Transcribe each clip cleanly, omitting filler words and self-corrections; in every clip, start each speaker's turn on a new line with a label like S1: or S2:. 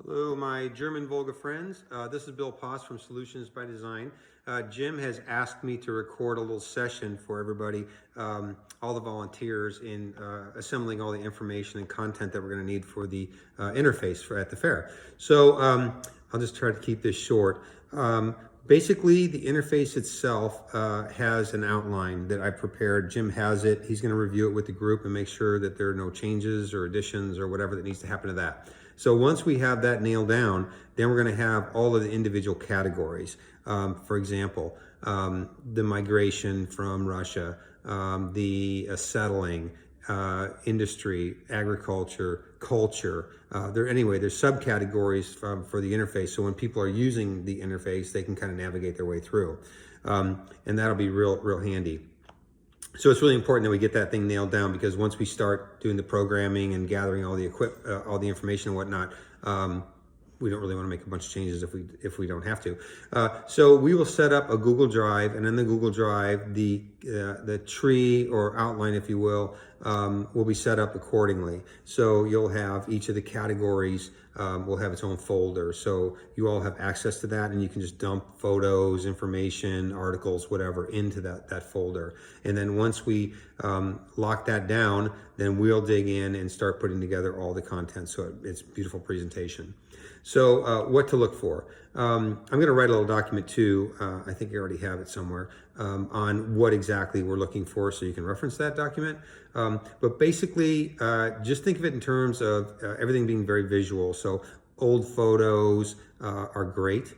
S1: Hello, my German Volga friends. This is Bill Poss from Solutions by Design. Jim has asked me to record a little session for everybody, all the volunteers, in assembling all the information and content that we're going to need for the interface at the fair. So I'll just try to keep this short. Basically, the interface itself has an outline that I prepared. Jim has it. He's going to review it with the group and make sure that there are no changes or additions or whatever that needs to happen to that. So once we have that nailed down, then we're going to have all of the individual categories. For example, the migration from Russia, the settling, industry, agriculture, culture. There's subcategories for the interface. So when people are using the interface, they can kind of navigate their way through. And that'll be real handy. So it's really important that we get that thing nailed down, because once we start doing the programming and gathering all the information and whatnot, we don't really want to make a bunch of changes if we don't have to. So we will set up a Google Drive, and in the Google Drive, the tree or outline, if you will be set up accordingly. So you'll have each of the categories will have its own folder. So you all have access to that, and you can just dump photos, information, articles, whatever into that folder. And then once we lock that down, then we'll dig in and start putting together all the content. So it's a beautiful presentation. So what to look for. I'm going to write a little document too, I think you already have it somewhere, on what exactly we're looking for, so you can reference that document. But basically, just think of it in terms of everything being very visual. So old photos are great.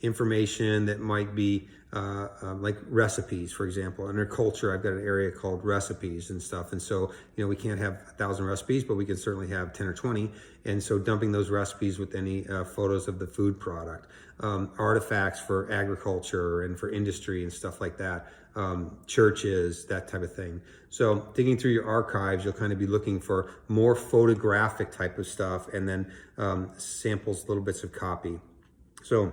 S1: Information that might be like recipes, for example. Under culture, I've got an area called recipes and stuff. And so, we can't have 1,000 recipes, but we can certainly have 10 or 20. And so dumping those recipes with any photos of the food product, artifacts for agriculture and for industry and stuff like that, churches, that type of thing. So digging through your archives, you'll kind of be looking for more photographic type of stuff, and then samples, little bits of copy. So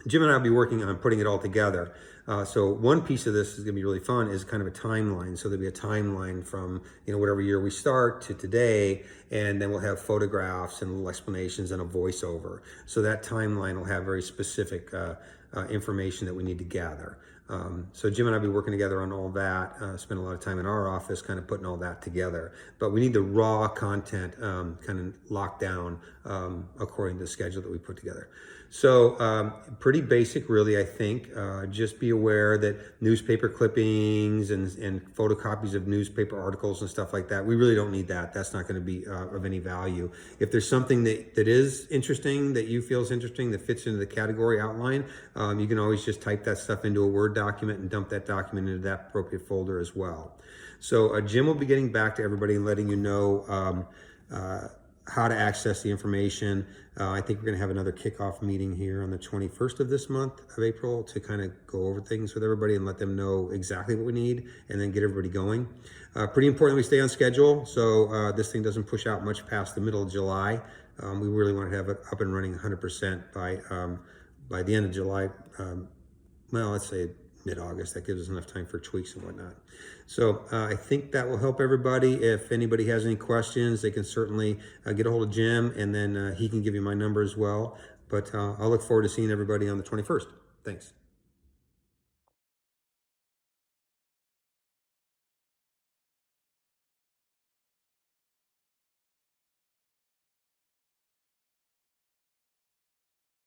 S1: Jim and I will be working on putting it all together. So one piece of this is going to be really fun, is kind of a timeline. So there'll be a timeline from whatever year we start to today, and then we'll have photographs and little explanations and a voiceover. So that timeline will have very specific information that we need to gather. So Jim and I will be working together on all that, spend a lot of time in our office kind of putting all that together. But we need the raw content kind of locked down according to the schedule that we put together. So pretty basic, really, I think. Just be aware that newspaper clippings and photocopies of newspaper articles and stuff like that, we really don't need that. That's not going to be of any value. If there's something that is interesting, that you feel is interesting, that fits into the category outline, you can always just type that stuff into a Word document and dump that document into that appropriate folder as well. So Jim will be getting back to everybody and letting you know how to access the information. I think we're going to have another kickoff meeting here on the 21st of this month of April to kind of go over things with everybody and let them know exactly what we need, and then get everybody going. Pretty important we stay on schedule, so this thing doesn't push out much past the middle of July. We really want to have it up and running 100% by the end of July. Well, let's say mid-August. That gives us enough time for tweaks and whatnot. So I think that will help everybody. If anybody has any questions, they can certainly get a hold of Jim, and then he can give you my number as well. But I'll look forward to seeing everybody on the 21st. Thanks.